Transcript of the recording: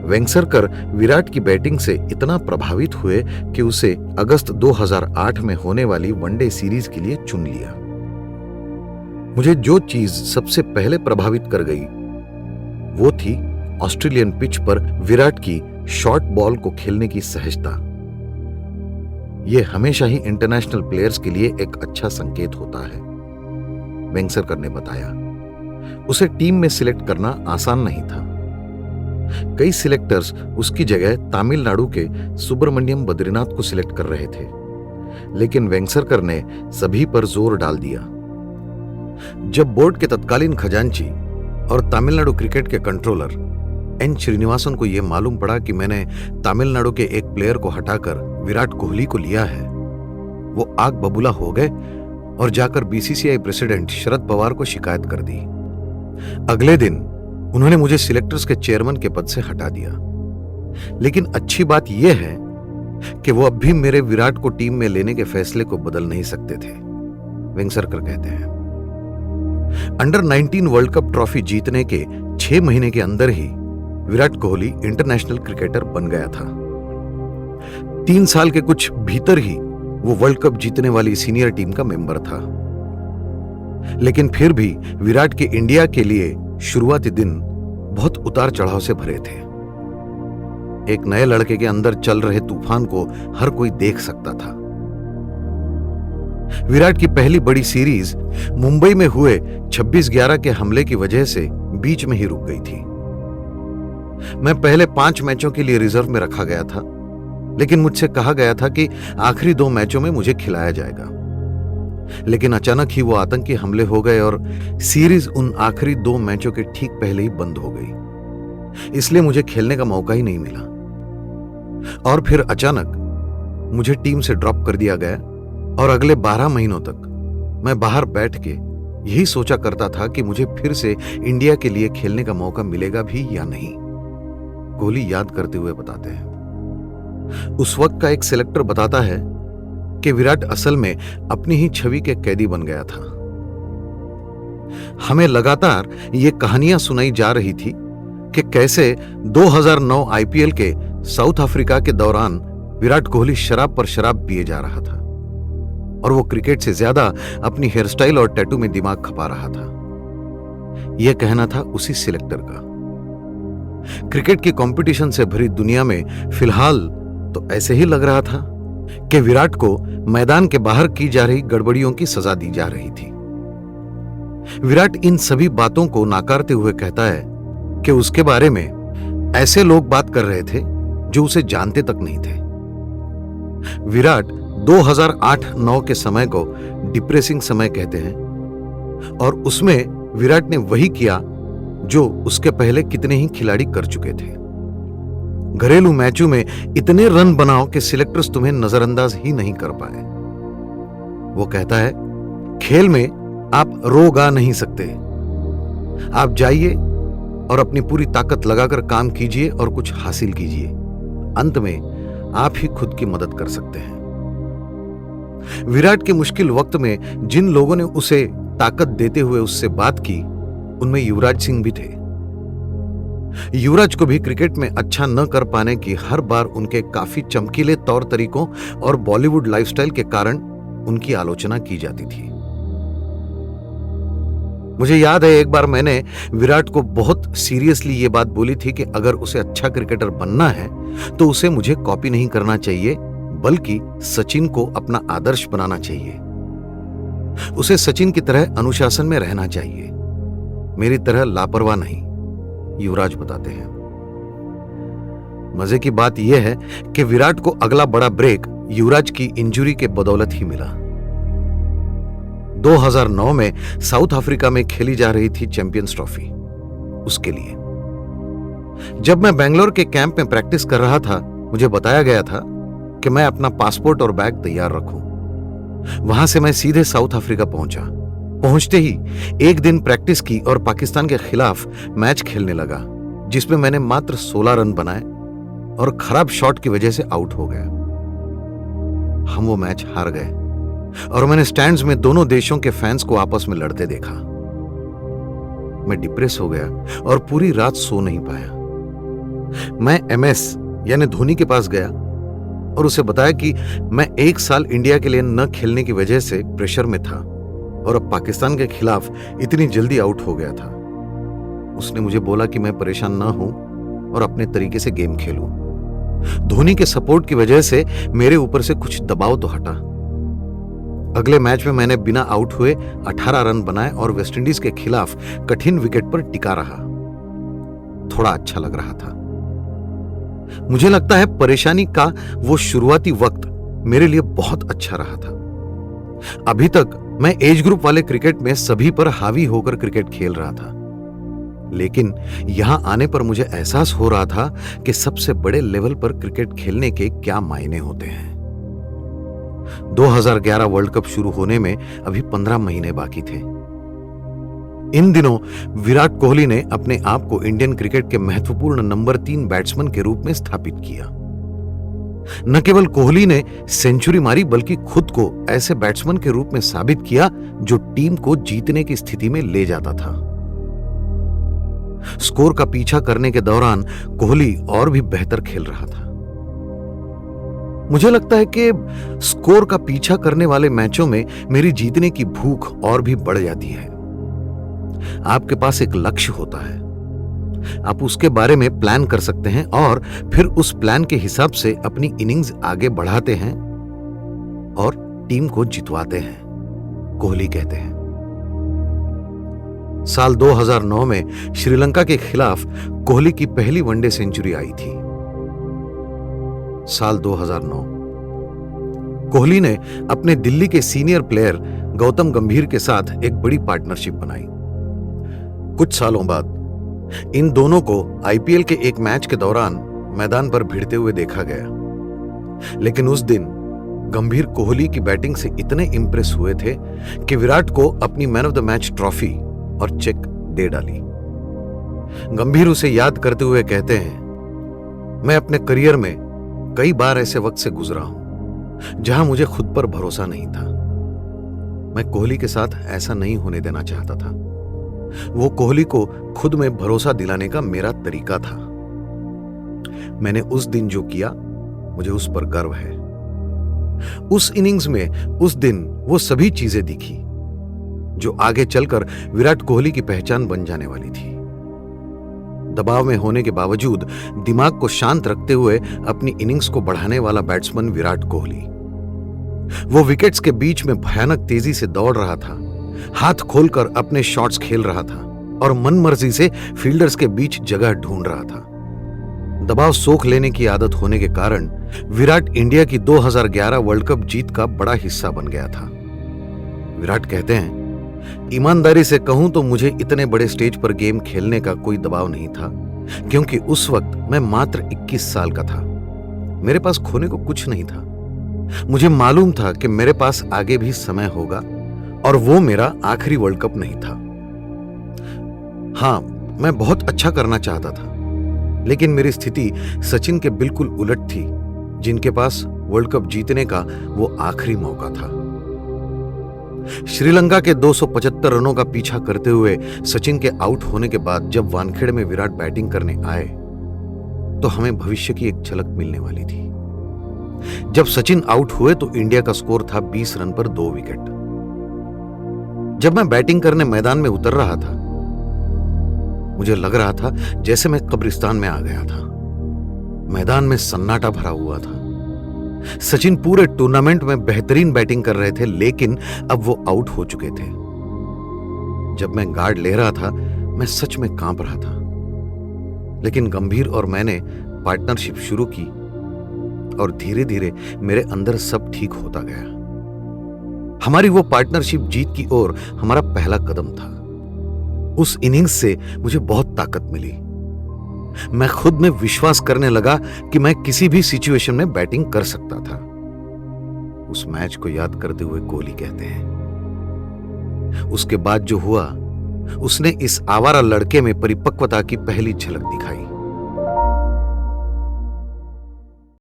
वेंगसरकर विराट की बैटिंग से इतना प्रभावित हुए कि उसे अगस्त 2008 में होने वाली वनडे सीरीज के लिए चुन लिया। मुझे जो चीज सबसे पहले प्रभावित कर गई वो थी ऑस्ट्रेलियन पिच पर विराट की शॉर्ट बॉल को खेलने की सहजता। यह हमेशा ही इंटरनेशनल प्लेयर्स के लिए एक अच्छा संकेत होता है, वेंगसरकर ने बताया। उसे टीम में सिलेक्ट करना आसान नहीं था। कई सिलेक्टर्स उसकी जगह तमिलनाडु के सुब्रमण्यम बद्रीनाथ को सिलेक्ट कर रहे थे, लेकिन वेंगसरकर ने सभी पर जोर डाल दिया। जब बोर्ड के तत्कालीन खजांची और तमिलनाडु क्रिकेट के कंट्रोलर एन श्रीनिवासन को यह मालूम पड़ा कि मैंने तमिलनाडु के एक प्लेयर को हटाकर विराट कोहली को लिया है, वो आग बबूला हो गए और जाकर बीसीसीआई प्रेसिडेंट शरद पवार को शिकायत कर दी। अगले दिन उन्होंने मुझे सिलेक्टर्स के चेयरमैन के पद से हटा दिया। लेकिन अच्छी बात यह है कि वो अब भी मेरे विराट को टीम में लेने के फैसले को बदल नहीं सकते थे, वेंगसरकर कहते हैं। अंडर 19 वर्ल्ड कप ट्रॉफी जीतने के 6 महीने के अंदर ही विराट कोहली इंटरनेशनल क्रिकेटर बन गया था। 3 साल के कुछ भीतर ही वो वर्ल्ड कप जीतने वाली सीनियर टीम का मेंबर था। लेकिन फिर भी विराट के इंडिया के लिए शुरुआती दिन बहुत उतार चढ़ाव से भरे थे। एक नए लड़के के अंदर चल रहे तूफान को हर कोई देख सकता था। विराट की पहली बड़ी सीरीज मुंबई में हुए 26-11 के हमले की वजह से बीच में ही रुक गई थी। मैं पहले 5 मैचों के लिए रिजर्व में रखा गया था, लेकिन मुझसे कहा गया था कि आखिरी 2 मैचों में मुझे खिलाया जाएगा। लेकिन अचानक ही वो आतंकी हमले हो गए और सीरीज उन आखिरी 2 मैचों के ठीक पहले ही बंद हो गई। इसलिए मुझे खेलने का मौका ही नहीं मिला। और फिर अचानक मुझे टीम से ड्रॉप कर दिया गया और अगले 12 महीनों तक मैं बाहर बैठ के यही सोचा करता था कि मुझे फिर से इंडिया के लिए खेलने का मौका मिलेगा भी या नहीं, कोहली याद करते हुए बताते हैं। उस वक्त का एक सिलेक्टर बताता है कि विराट असल में अपनी ही छवि के कैदी बन गया था। हमें लगातार ये कहानियां सुनाई जा रही थी कि कैसे 2009 आईपीएल के साउथ अफ्रीका के दौरान विराट कोहली शराब पर शराब पिए जा रहा था और वो क्रिकेट से ज्यादा अपनी हेयर स्टाइल और टैटू में दिमाग खपा रहा था। यह कहना था उसी सिलेक्टर का। क्रिकेट की कंपटीशन से भरी दुनिया में फिलहाल तो ऐसे ही लग रहा था कि विराट को मैदान के बाहर की जा रही गड़बड़ियों की सजा दी जा रही थी। विराट इन सभी बातों को नाकारते हुए कहता है कि उसके बारे में ऐसे लोग बात कर रहे थे जो उसे जानते तक नहीं थे। विराट 2008-9 के समय को डिप्रेसिंग समय कहते हैं और उसमें विराट ने वही किया जो उसके पहले कितने ही खिलाड़ी कर चुके थे। घरेलू मैचों में इतने रन बनाओ कि सिलेक्टर्स तुम्हें नजरअंदाज ही नहीं कर पाए। वो कहता है, खेल में आप रो गा नहीं सकते। आप जाइए और अपनी पूरी ताकत लगाकर काम कीजिए और कुछ हासिल कीजिए। अंत में आप ही खुद की मदद कर सकते हैं। विराट के मुश्किल वक्त में जिन लोगों ने उसे ताकत देते हुए उससे बात की, उनमें युवराज सिंह भी थे। युवराज को भी क्रिकेट में अच्छा न कर पाने की हर बार उनके काफी चमकीले तौर तरीकों और बॉलीवुड लाइफस्टाइल के कारण उनकी आलोचना की जाती थी। मुझे याद है एक बार मैंने विराट को बहुत सीरियसली ये बात बोली थी कि अगर उसे अच्छा क्रिकेटर बनना है तो उसे मुझे कॉपी नहीं करना चाहिए, बल्कि सचिन को अपना आदर्श बनाना चाहिए। उसे सचिन की तरह अनुशासन में रहना चाहिए, मेरी तरह लापरवाह नहीं, युवराज बताते हैं। मजे की बात यह है कि विराट को अगला बड़ा ब्रेक युवराज की इंजरी के बदौलत ही मिला। 2009 में साउथ अफ्रीका में खेली जा रही थी चैंपियंस ट्रॉफी, उसके लिए जब मैं बेंगलोर के कैंप में प्रैक्टिस कर रहा था, मुझे बताया गया था कि मैं अपना पासपोर्ट और बैग तैयार रखूं। वहां से मैं सीधे साउथ अफ्रीका पहुंचा। पहुंचते ही एक दिन प्रैक्टिस की और पाकिस्तान के खिलाफ मैच खेलने लगा, जिसमें मैंने मात्र 16 रन बनाए और खराब शॉट की वजह से आउट हो गया। हम वो मैच हार गए और मैंने स्टैंड्स में दोनों देशों के फैंस को आपस में लड़ते देखा। मैं डिप्रेस हो गया और पूरी रात सो नहीं पाया। मैं MS यानी धोनी के पास गया और उसे बताया कि मैं 1 साल इंडिया के लिए न खेलने की वजह से प्रेशर में था और अब पाकिस्तान के खिलाफ इतनी जल्दी आउट हो गया था। उसने मुझे बोला कि मैं परेशान ना हूं और अपने तरीके से गेम खेलूं। धोनी के सपोर्ट की वजह से मेरे ऊपर से कुछ दबाव तो हटा। अगले मैच में मैंने बिना आउट हुए 18 रन बनाए और वेस्टइंडीज के खिलाफ कठिन विकेट पर टिका रहा। थोड़ा अच्छा लग रहा था। मुझे लगता है परेशानी का वो शुरुआती वक्त मेरे लिए बहुत अच्छा रहा था। अभी तक मैं एज ग्रुप वाले क्रिकेट में सभी पर हावी होकर क्रिकेट खेल रहा था, लेकिन यहां आने पर मुझे एहसास हो रहा था कि सबसे बड़े लेवल पर क्रिकेट खेलने के क्या मायने होते हैं। 2011 वर्ल्ड कप शुरू होने में अभी 15 महीने बाकी थे। इन दिनों विराट कोहली ने अपने आप को इंडियन क्रिकेट के महत्वपूर्ण नंबर 3 बैट्समैन के रूप में स्थापित किया। न केवल कोहली ने सेंचुरी मारी बल्कि खुद को ऐसे बैट्समैन के रूप में साबित किया जो टीम को जीतने की स्थिति में ले जाता था। स्कोर का पीछा करने के दौरान कोहली और भी बेहतर खेल रहा था। मुझे लगता है कि स्कोर का पीछा करने वाले मैचों में मेरी जीतने की भूख और भी बढ़ जाती है। आपके पास एक लक्ष्य होता है, आप उसके बारे में प्लान कर सकते हैं और फिर उस प्लान के हिसाब से अपनी इनिंग्स आगे बढ़ाते हैं और टीम को जितवाते हैं, कोहली कहते हैं। साल 2009 में श्रीलंका के खिलाफ कोहली की पहली वनडे सेंचुरी आई थी। साल 2009 कोहली ने अपने दिल्ली के सीनियर प्लेयर गौतम गंभीर के साथ एक बड़ी पार्टनरशिप बनाई। कुछ सालों बाद इन दोनों को IPL के एक मैच के दौरान मैदान पर भिड़ते हुए देखा गया, लेकिन उस दिन गंभीर कोहली की बैटिंग से इतने इंप्रेस हुए थे कि विराट को अपनी man of the match trophy और चेक दे डाली। गंभीर उसे याद करते हुए कहते हैं, मैं अपने करियर में कई बार ऐसे वक्त से गुजरा हूं जहां मुझे खुद पर भरोसा नहीं था। मैं कोहली के साथ ऐसा नहीं होने देना चाहता था। वो कोहली को खुद में भरोसा दिलाने का मेरा तरीका था। मैंने उस दिन जो किया, मुझे उस पर गर्व है। उस इनिंग्स में उस दिन वो सभी चीजें दिखी जो आगे चलकर विराट कोहली की पहचान बन जाने वाली थी। दबाव में होने के बावजूद दिमाग को शांत रखते हुए अपनी इनिंग्स को बढ़ाने वाला बैट्समैन विराट कोहली। वो विकेट्स के बीच में भयानक तेजी से दौड़ रहा था, हाथ खोलकर अपने शॉट्स खेल रहा था और मनमर्जी से फील्डर्स के बीच जगह ढूंढ रहा था। दबाव सोख लेने की आदत होने के कारण विराट इंडिया की 2011 वर्ल्ड कप जीत का बड़ा हिस्सा बन गया था। विराट कहते हैं, ईमानदारी से कहूं तो मुझे इतने बड़े स्टेज पर गेम खेलने का कोई दबाव नहीं था, क्योंकि उस वक्त मैं मात्र 21 साल का था। मेरे पास खोने को कुछ नहीं था। मुझे मालूम था कि मेरे पास आगे भी समय होगा और वो मेरा आखिरी वर्ल्ड कप नहीं था। हां, मैं बहुत अच्छा करना चाहता था, लेकिन मेरी स्थिति सचिन के बिल्कुल उलट थी, जिनके पास वर्ल्ड कप जीतने का वो आखिरी मौका था। श्रीलंका के 275 रनों का पीछा करते हुए सचिन के आउट होने के बाद जब वानखेड़े में विराट बैटिंग करने आए तो हमें भविष्य की एक झलक मिलने वाली थी। जब सचिन आउट हुए तो इंडिया का स्कोर था 20 रन पर 2 विकेट। जब मैं बैटिंग करने मैदान में उतर रहा था, मुझे लग रहा था जैसे मैं कब्रिस्तान में आ गया था। मैदान में सन्नाटा भरा हुआ था। सचिन पूरे टूर्नामेंट में बेहतरीन बैटिंग कर रहे थे, लेकिन अब वो आउट हो चुके थे। जब मैं गार्ड ले रहा था, मैं सच में कांप रहा था। लेकिन गंभीर और मैंने पार्टनरशिप शुरू की और धीरे धीरे मेरे अंदर सब ठीक होता गया। हमारी वो पार्टनरशिप जीत की ओर हमारा पहला कदम था। उस इनिंग्स से मुझे बहुत ताकत मिली। मैं खुद में विश्वास करने लगा कि मैं किसी भी सिचुएशन में बैटिंग कर सकता था। उस मैच को याद करते हुए कोहली कहते हैं, उसके बाद जो हुआ, उसने इस आवारा लड़के में परिपक्वता की पहली झलक दिखाई।